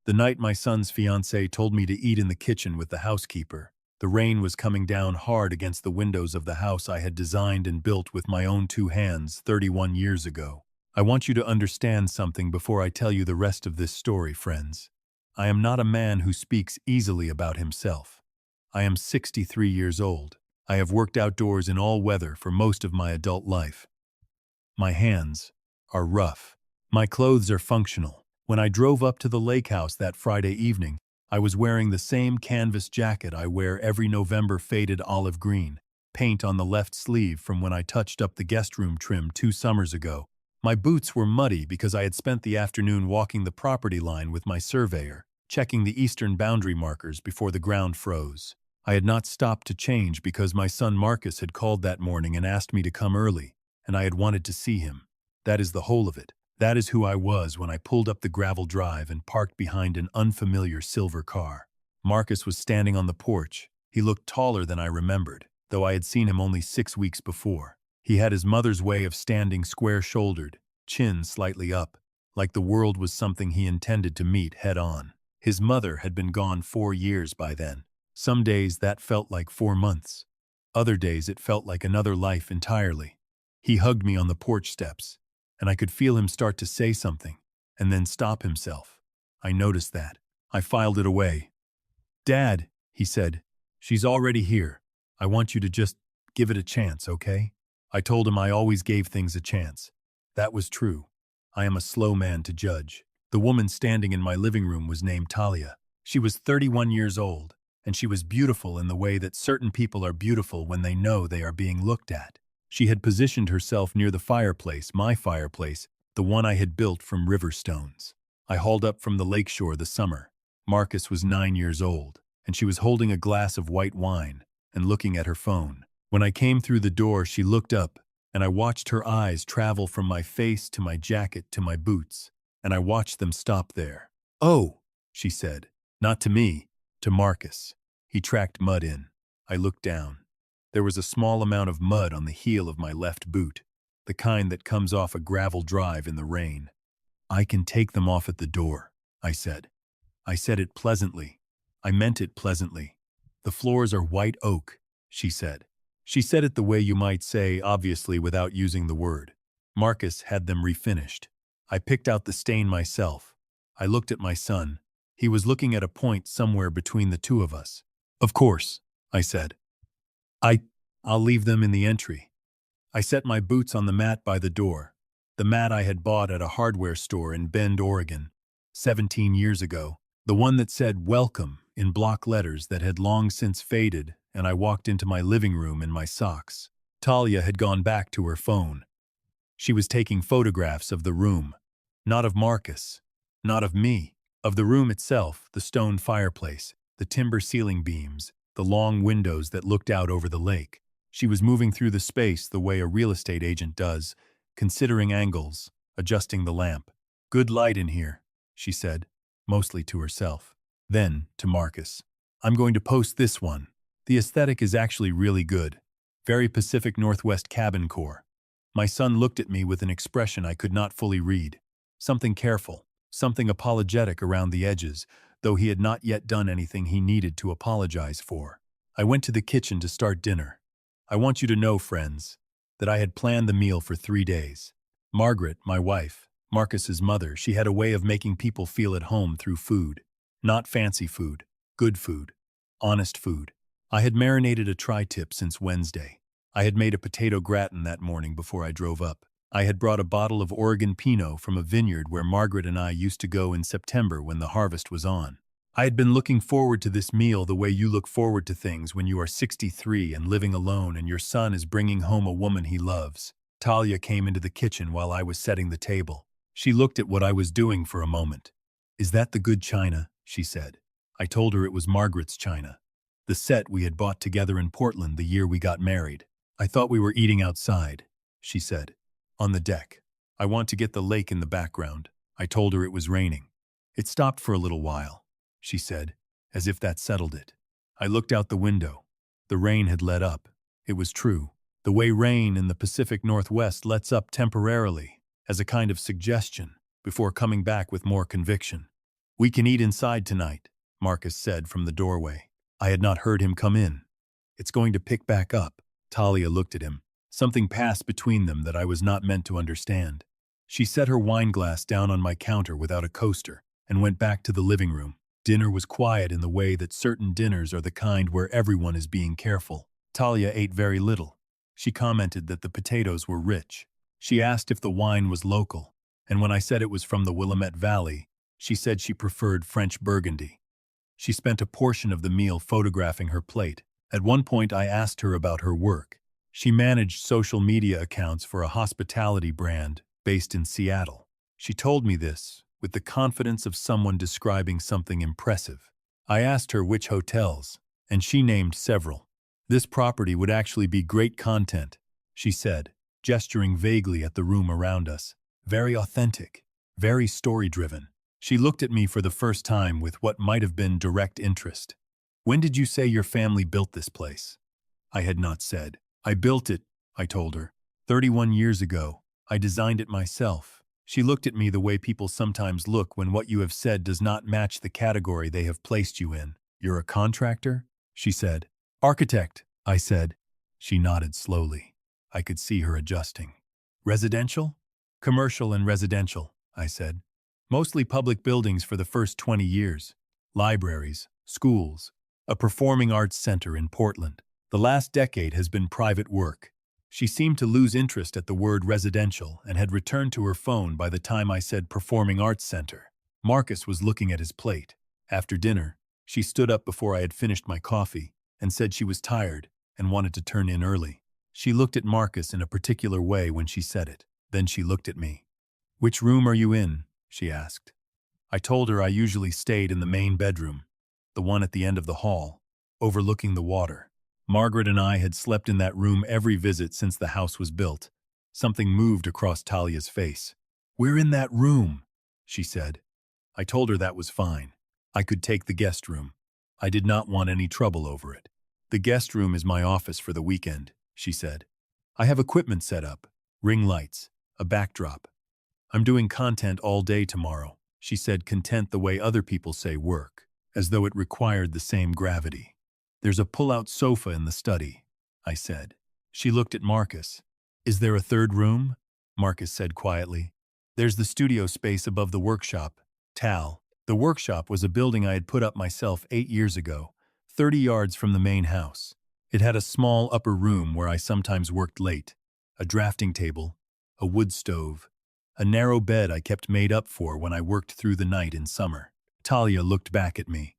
The night my son's fiancée told me to eat in the kitchen with the housekeeper. The rain was coming down hard against the windows of the house I had designed and built with my own two hands 31 years ago. I want you to understand something before I tell you the rest of this story, friends. I am not a man who speaks easily about himself. I am 63 years old. I have worked outdoors in all weather for most of my adult life. My hands are rough. My clothes are functional. When I drove up to the lake house that Friday evening, I was wearing the same canvas jacket I wear every November, faded olive green, paint on the left sleeve from when I touched up the guest room trim 2 summers ago. My boots were muddy because I had spent the afternoon walking the property line with my surveyor, checking the eastern boundary markers before the ground froze. I had not stopped to change because my son Marcus had called that morning and asked me to come early, and I had wanted to see him. That is the whole of it. That is who I was when I pulled up the gravel drive and parked behind an unfamiliar silver car. Marcus was standing on the porch. He looked taller than I remembered, though I had seen him only 6 weeks before. He had his mother's way of standing square-shouldered, chin slightly up, like the world was something he intended to meet head-on. His mother had been gone 4 years by then. Some days that felt like 4 months. Other days it felt like another life entirely. He hugged me on the porch steps, and I could feel him start to say something, and then stop himself. I noticed that. I filed it away. "Dad," he said, "she's already here. I want you to just give it a chance, okay?" I told him I always gave things a chance. That was true. I am a slow man to judge. The woman standing in my living room was named Talia. She was 31 years old, and she was beautiful in the way that certain people are beautiful when they know they are being looked at. She had positioned herself near the fireplace, my fireplace, the one I had built from river stones. I hauled up from the lakeshore the summer. Marcus was 9 years old, and she was holding a glass of white wine and looking at her phone. When I came through the door, she looked up, and I watched her eyes travel from my face to my jacket to my boots, and I watched them stop there. "Oh," she said, not to me, to Marcus. He tracked mud in. I looked down. There was a small amount of mud on the heel of my left boot, the kind that comes off a gravel drive in the rain. "I can take them off at the door," I said. I said it pleasantly. I meant it pleasantly. "The floors are white oak," she said. She said it the way you might say, obviously without using the word. Marcus had them refinished. I picked out the stain myself. I looked at my son. He was looking at a point somewhere between the two of us. "Of course," I said. I'll leave them in the entry." I set my boots on the mat by the door, the mat I had bought at a hardware store in Bend, Oregon, 17 years ago, the one that said "Welcome" in block letters that had long since faded, and I walked into my living room in my socks. Talia had gone back to her phone. She was taking photographs of the room, not of Marcus, not of me, of the room itself, the stone fireplace, the timber ceiling beams, the long windows that looked out over the lake. She was moving through the space the way a real estate agent does, considering angles, adjusting the lamp. "Good light in here," she said, mostly to herself. Then, to Marcus, "I'm going to post this one. The aesthetic is actually really good. Very Pacific Northwest cabin core." My son looked at me with an expression I could not fully read. Something careful, something apologetic around the edges, though he had not yet done anything he needed to apologize for. I went to the kitchen to start dinner. I want you to know, friends, that I had planned the meal for 3 days. Margaret, my wife, Marcus's mother, she had a way of making people feel at home through food. Not fancy food, good food, honest food. I had marinated a tri-tip since Wednesday. I had made a potato gratin that morning before I drove up. I had brought a bottle of Oregon Pinot from a vineyard where Margaret and I used to go in September when the harvest was on. I had been looking forward to this meal the way you look forward to things when you are 63 and living alone and your son is bringing home a woman he loves. Talia came into the kitchen while I was setting the table. She looked at what I was doing for a moment. "Is that the good china?" she said. I told her it was Margaret's china, the set we had bought together in Portland the year we got married. "I thought we were eating outside," she said. "On the deck. I want to get the lake in the background." I told her it was raining. "It stopped for a little while," she said, as if that settled it. I looked out the window. The rain had let up. It was true. The way rain in the Pacific Northwest lets up temporarily, as a kind of suggestion, before coming back with more conviction. "We can eat inside tonight," Marcus said from the doorway. I had not heard him come in. "It's going to pick back up." Talia looked at him. Something passed between them that I was not meant to understand. She set her wine glass down on my counter without a coaster and went back to the living room. Dinner was quiet in the way that certain dinners are the kind where everyone is being careful. Talia ate very little. She commented that the potatoes were rich. She asked if the wine was local, and when I said it was from the Willamette Valley, she said she preferred French Burgundy. She spent a portion of the meal photographing her plate. At one point I asked her about her work. She managed social media accounts for a hospitality brand based in Seattle. She told me this with the confidence of someone describing something impressive. I asked her which hotels, and she named several. "This property would actually be great content," she said, gesturing vaguely at the room around us. "Very authentic, very story-driven." She looked at me for the first time with what might have been direct interest. "When did you say your family built this place?" I had not said. "I built it," I told her. 31 years ago. I designed it myself." She looked at me the way people sometimes look when what you have said does not match the category they have placed you in. "You're a contractor?" she said. "Architect," I said. She nodded slowly. I could see her adjusting. "Residential?" "Commercial and residential," I said. "Mostly public buildings for the first 20 years. Libraries, schools, a performing arts center in Portland. The last decade has been private work." She seemed to lose interest at the word residential and had returned to her phone by the time I said performing arts center. Marcus was looking at his plate. After dinner, she stood up before I had finished my coffee and said she was tired and wanted to turn in early. She looked at Marcus in a particular way when she said it. Then she looked at me. "Which room are you in?" she asked. I told her I usually stayed in the main bedroom, the one at the end of the hall, overlooking the water. Margaret and I had slept in that room every visit since the house was built. Something moved across Talia's face. "We're in that room," she said. I told her that was fine. I could take the guest room. I did not want any trouble over it. "The guest room is my office for the weekend," she said. "I have equipment set up, ring lights, a backdrop. I'm doing content all day tomorrow," she said, content the way other people say work, as though it required the same gravity. "There's a pull-out sofa in the study," I said. She looked at Marcus. "Is there a third room?" Marcus said quietly. "There's the studio space above the workshop, Tal." The workshop was a building I had put up myself 8 years ago, 30 yards from the main house. It had a small upper room where I sometimes worked late, a drafting table, a wood stove, a narrow bed I kept made up for when I worked through the night in summer. Talia looked back at me.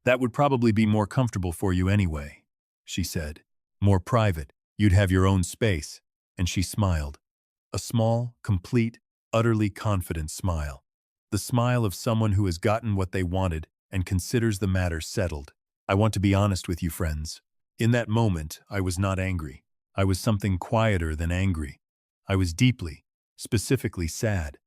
"That would probably be more comfortable for you anyway," she said. "More private. You'd have your own space." And she smiled. A small, complete, utterly confident smile. The smile of someone who has gotten what they wanted and considers the matter settled. I want to be honest with you, friends. In that moment, I was not angry. I was something quieter than angry. I was deeply, specifically sad.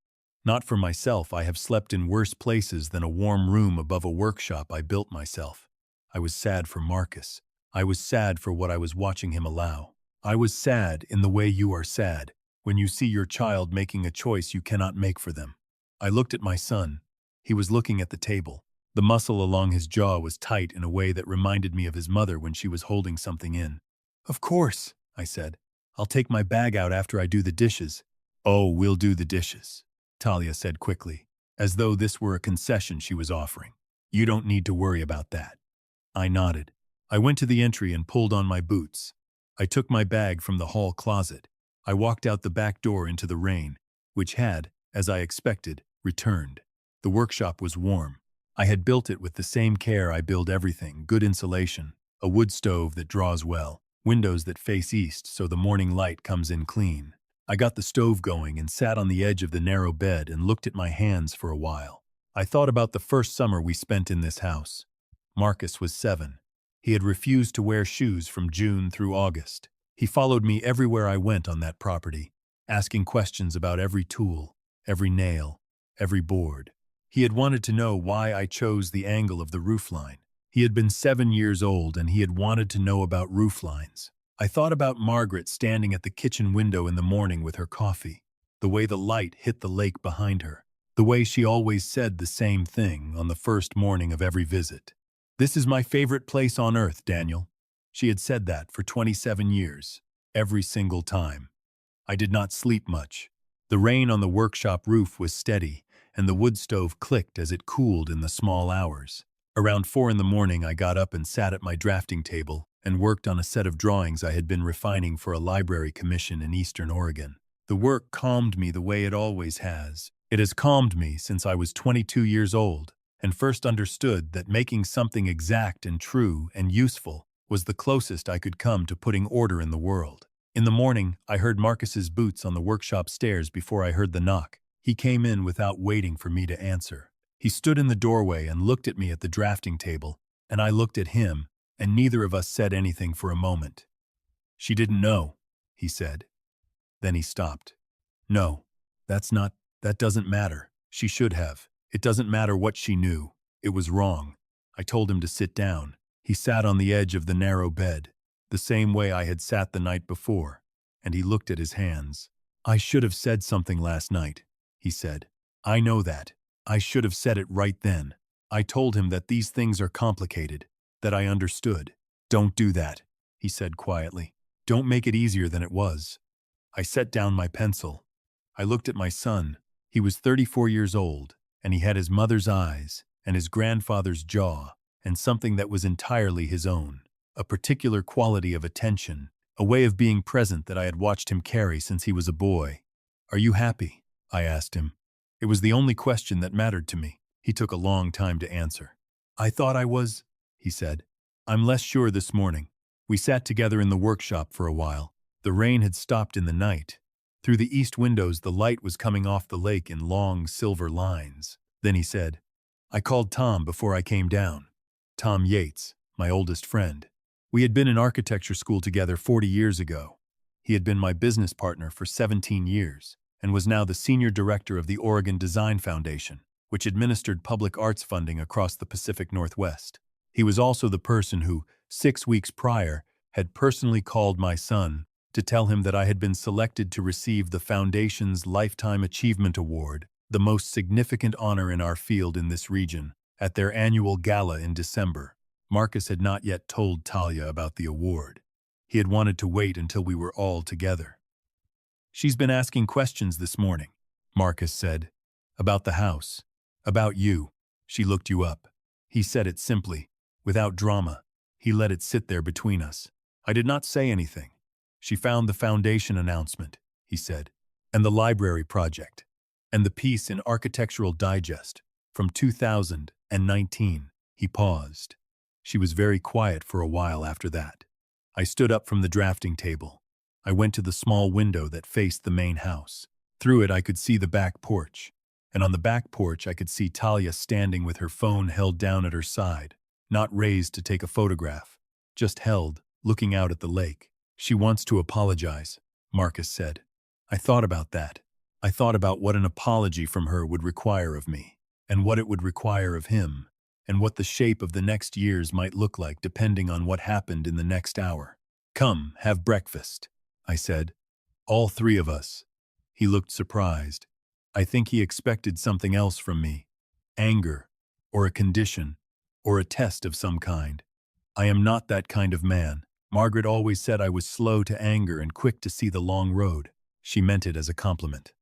Not for myself. I have slept in worse places than a warm room above a workshop I built myself. I was sad for Marcus. I was sad for what I was watching him allow. I was sad in the way you are sad, when you see your child making a choice you cannot make for them. I looked at my son. He was looking at the table. The muscle along his jaw was tight in a way that reminded me of his mother when she was holding something in. "Of course," I said. "I'll take my bag out after I do the dishes." "Oh, we'll do the dishes," Talia said quickly, as though this were a concession she was offering. "You don't need to worry about that." I nodded. I went to the entry and pulled on my boots. I took my bag from the hall closet. I walked out the back door into the rain, which had, as I expected, returned. The workshop was warm. I had built it with the same care I build everything: good insulation, a wood stove that draws well, windows that face east so the morning light comes in clean. I got the stove going and sat on the edge of the narrow bed and looked at my hands for a while. I thought about the first summer we spent in this house. Marcus was 7. He had refused to wear shoes from June through August. He followed me everywhere I went on that property, asking questions about every tool, every nail, every board. He had wanted to know why I chose the angle of the roofline. He had been 7 years old and he had wanted to know about rooflines. I thought about Margaret standing at the kitchen window in the morning with her coffee, the way the light hit the lake behind her. The way she always said the same thing on the first morning of every visit. "This is my favorite place on earth, Daniel." She had said that for 27 years, every single time. I did not sleep much. The rain on the workshop roof was steady, and the wood stove clicked as it cooled in the small hours. Around 4 in the morning, I got up and sat at my drafting table and worked on a set of drawings I had been refining for a library commission in Eastern Oregon. The work calmed me the way it always has. It has calmed me since I was 22 years old and first understood that making something exact and true and useful was the closest I could come to putting order in the world. In the morning, I heard Marcus's boots on the workshop stairs before I heard the knock. He came in without waiting for me to answer. He stood in the doorway and looked at me at the drafting table, and I looked at him, and neither of us said anything for a moment. "She didn't know," he said. Then he stopped. "No, that doesn't matter. She should have. It doesn't matter what she knew. It was wrong." I told him to sit down. He sat on the edge of the narrow bed, the same way I had sat the night before, and he looked at his hands. "I should have said something last night," he said. "I know that. I should have said it right then." I told him that these things are complicated, that I understood. "Don't do that," he said quietly. "Don't make it easier than it was." I set down my pencil. I looked at my son. He was 34 years old, and he had his mother's eyes and his grandfather's jaw and something that was entirely his own, a particular quality of attention, a way of being present that I had watched him carry since he was a boy. "Are you happy?" I asked him. It was the only question that mattered to me. He took a long time to answer. "I thought I was," he said. "I'm less sure this morning." We sat together in the workshop for a while. The rain had stopped in the night. Through the east windows, the light was coming off the lake in long silver lines. Then he said, "I called Tom before I came down. Tom Yates, my oldest friend. We had been in architecture school together 40 years ago. He had been my business partner for 17 years and was now the senior director of the Oregon Design Foundation, which administered public arts funding across the Pacific Northwest. He was also the person who, 6 weeks prior, had personally called my son to tell him that I had been selected to receive the Foundation's Lifetime Achievement Award, the most significant honor in our field in this region, at their annual gala in December. Marcus had not yet told Talia about the award. He had wanted to wait until we were all together. "She's been asking questions this morning," Marcus said. "About the house. About you. She looked you up." He said it simply, without drama. He let it sit there between us. I did not say anything. "She found the foundation announcement," he said, "and the library project, and the piece in Architectural Digest from 2019. He paused. She was very quiet for a while after that. I stood up from the drafting table. I went to the small window that faced the main house. Through it I could see the back porch, and on the back porch I could see Talia standing with her phone held down at her side, not raised to take a photograph, just held, looking out at the lake. "She wants to apologize," Marcus said. I thought about that. I thought about what an apology from her would require of me, and what it would require of him, and what the shape of the next years might look like depending on what happened in the next hour. "Come, have breakfast," I said. "All three of us." He looked surprised. I think he expected something else from me. Anger, or a condition, or a test of some kind. I am not that kind of man. Margaret always said I was slow to anger and quick to see the long road. She meant it as a compliment.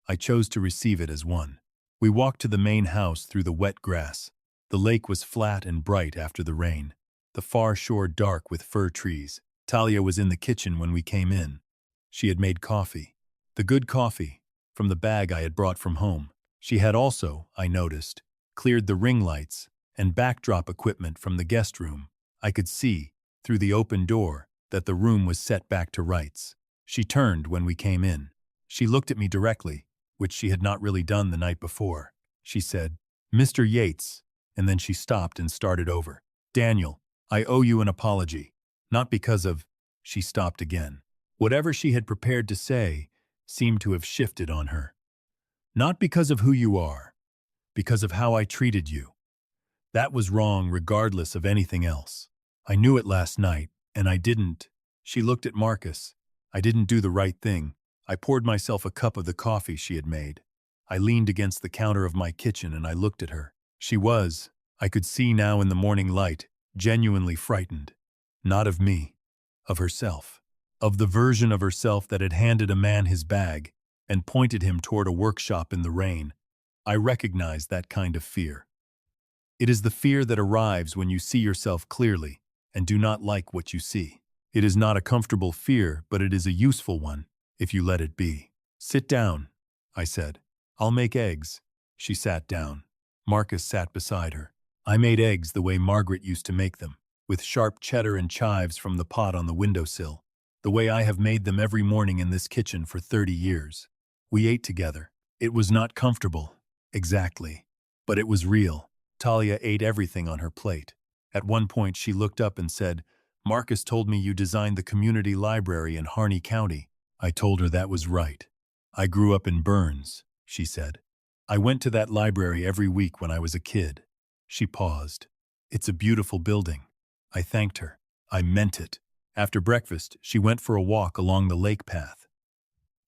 I chose to receive it as one. We walked to the main house through the wet grass. The lake was flat and bright after the rain, the far shore dark with fir trees. Talia was in the kitchen when we came in. She had made coffee. The good coffee, from the bag I had brought from home. She had also, I noticed, cleared the ring lights and backdrop equipment from the guest room. I could see, through the open door, that the room was set back to rights. She turned when we came in. She looked at me directly, which she had not really done the night before. She said, "Mr. Yates," and then she stopped and started over. "Daniel, I owe you an apology. Not because of—" She stopped again. Whatever she had prepared to say seemed to have shifted on her. "Not because of who you are, because of how I treated you. That was wrong regardless of anything else. I knew it last night, and I didn't." She looked at Marcus. "I didn't do the right thing. I poured myself a cup of the coffee she had made. I leaned against the counter of my kitchen and I looked at her. She was, I could see now in the morning light, genuinely frightened. Not of me, of herself. Of the version of herself that had handed a man his bag and pointed him toward a workshop in the rain. I recognized that kind of fear. It is the fear that arrives when you see yourself clearly and do not like what you see. It is not a comfortable fear, but it is a useful one, if you let it be. Sit down, I said. I'll make eggs. She sat down. Marcus sat beside her. I made eggs the way Margaret used to make them, with sharp cheddar and chives from the pot on the windowsill, the way I have made them every morning in this kitchen for 30 years. We ate together. It was not comfortable, exactly, but it was real. Talia ate everything on her plate. At one point she looked up and said, "Marcus told me you designed the community library in Harney County." I told her that was right. "I grew up in Burns," she said. "I went to that library every week when I was a kid." She paused. "It's a beautiful building." I thanked her. I meant it. After breakfast, she went for a walk along the lake path.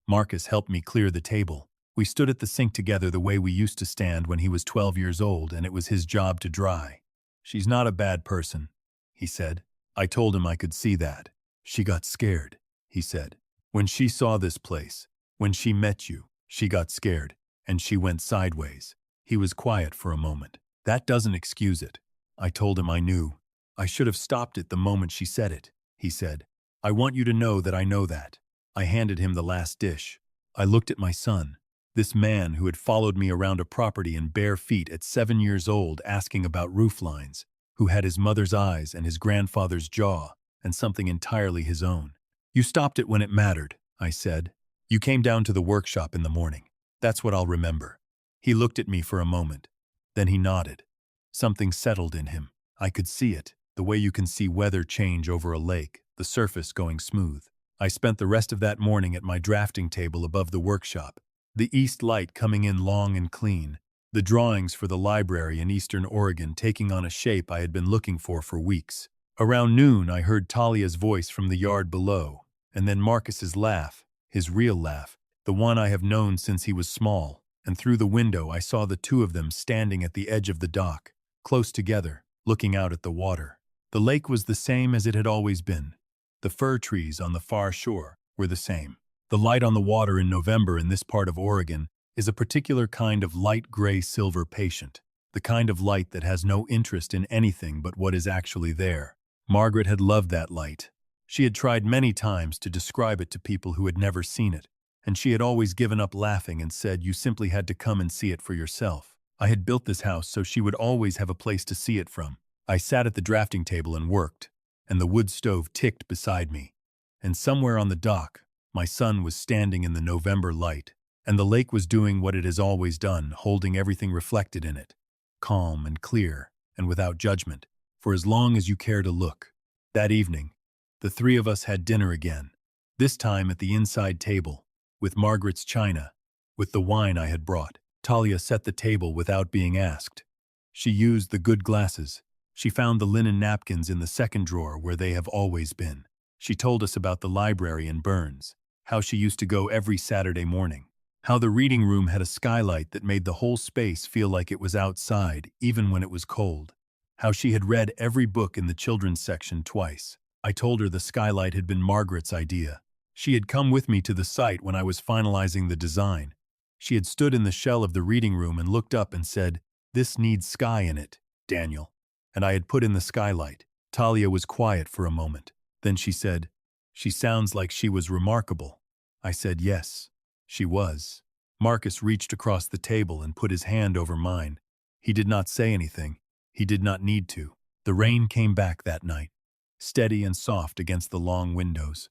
Marcus helped me clear the table. We stood at the sink together the way we used to stand when he was 12 years old and it was his job to dry. "She's not a bad person," he said. I told him I could see that. "She got scared," he said. "When she saw this place, when she met you, she got scared, and she went sideways." He was quiet for a moment. "That doesn't excuse it." I told him I knew. "I should have stopped it the moment she said it," he said. "I want you to know that I know that." I handed him the last dish. I looked at my son. This man who had followed me around a property in bare feet at 7 years old asking about roof lines, who had his mother's eyes and his grandfather's jaw, and something entirely his own. "You stopped it when it mattered," I said. "You came down to the workshop in the morning. That's what I'll remember." He looked at me for a moment. Then he nodded. Something settled in him. I could see it, the way you can see weather change over a lake, the surface going smooth. I spent the rest of that morning at my drafting table above the workshop, the east light coming in long and clean, the drawings for the library in eastern Oregon taking on a shape I had been looking for weeks. Around noon, I heard Talia's voice from the yard below, and then Marcus's laugh, his real laugh, the one I have known since he was small, and through the window I saw the two of them standing at the edge of the dock, close together, looking out at the water. The lake was the same as it had always been. The fir trees on the far shore were the same. The light on the water in November in this part of Oregon is a particular kind of light gray-silver patient, the kind of light that has no interest in anything but what is actually there. Margaret had loved that light. She had tried many times to describe it to people who had never seen it, and she had always given up laughing and said you simply had to come and see it for yourself. I had built this house so she would always have a place to see it from. I sat at the drafting table and worked, and the wood stove ticked beside me. And somewhere on the dock, my son was standing in the November light, and the lake was doing what it has always done, holding everything reflected in it, calm and clear and without judgment, for as long as you care to look. That evening, the three of us had dinner again, this time at the inside table, with Margaret's china, with the wine I had brought. Talia set the table without being asked. She used the good glasses. She found the linen napkins in the second drawer where they have always been. She told us about the library in Burns, how she used to go every Saturday morning, how the reading room had a skylight that made the whole space feel like it was outside even when it was cold, how she had read every book in the children's section twice. I told her the skylight had been Margaret's idea. She had come with me to the site when I was finalizing the design. She had stood in the shell of the reading room and looked up and said, "This needs sky in it, Daniel." And I had put in the skylight. Talia was quiet for a moment. Then she said, "She sounds like she was remarkable." I said yes, she was. Marcus reached across the table and put his hand over mine. He did not say anything. He did not need to. The rain came back that night, steady and soft against the long windows,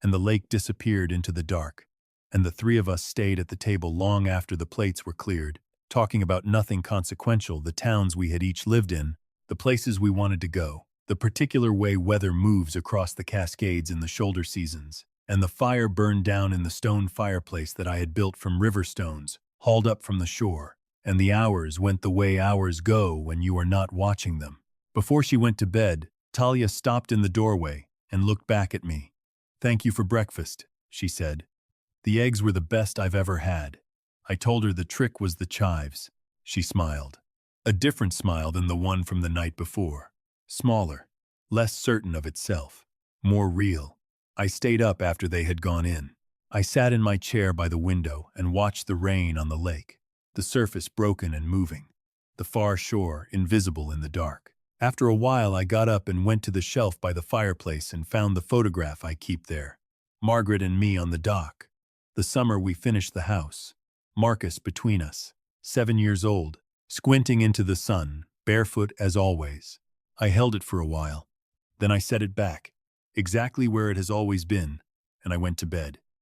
and the lake disappeared into the dark, and the three of us stayed at the table long after the plates were cleared, talking about nothing consequential, the towns we had each lived in, the places we wanted to go, the particular way weather moves across the Cascades in the shoulder seasons, and the fire burned down in the stone fireplace that I had built from river stones, hauled up from the shore, and the hours went the way hours go when you are not watching them. Before she went to bed, Talia stopped in the doorway and looked back at me. "Thank you for breakfast," she said. "The eggs were the best I've ever had." I told her the trick was the chives. She smiled. A different smile than the one from the night before. Smaller, less certain of itself, more real. I stayed up after they had gone in. I sat in my chair by the window and watched the rain on the lake, the surface broken and moving, the far shore invisible in the dark. After a while, I got up and went to the shelf by the fireplace and found the photograph I keep there. Margaret and me on the dock. The summer we finished the house. Marcus between us, 7 years old, squinting into the sun, barefoot as always. I held it for a while. Then I set it back, exactly where it has always been, and I went to bed.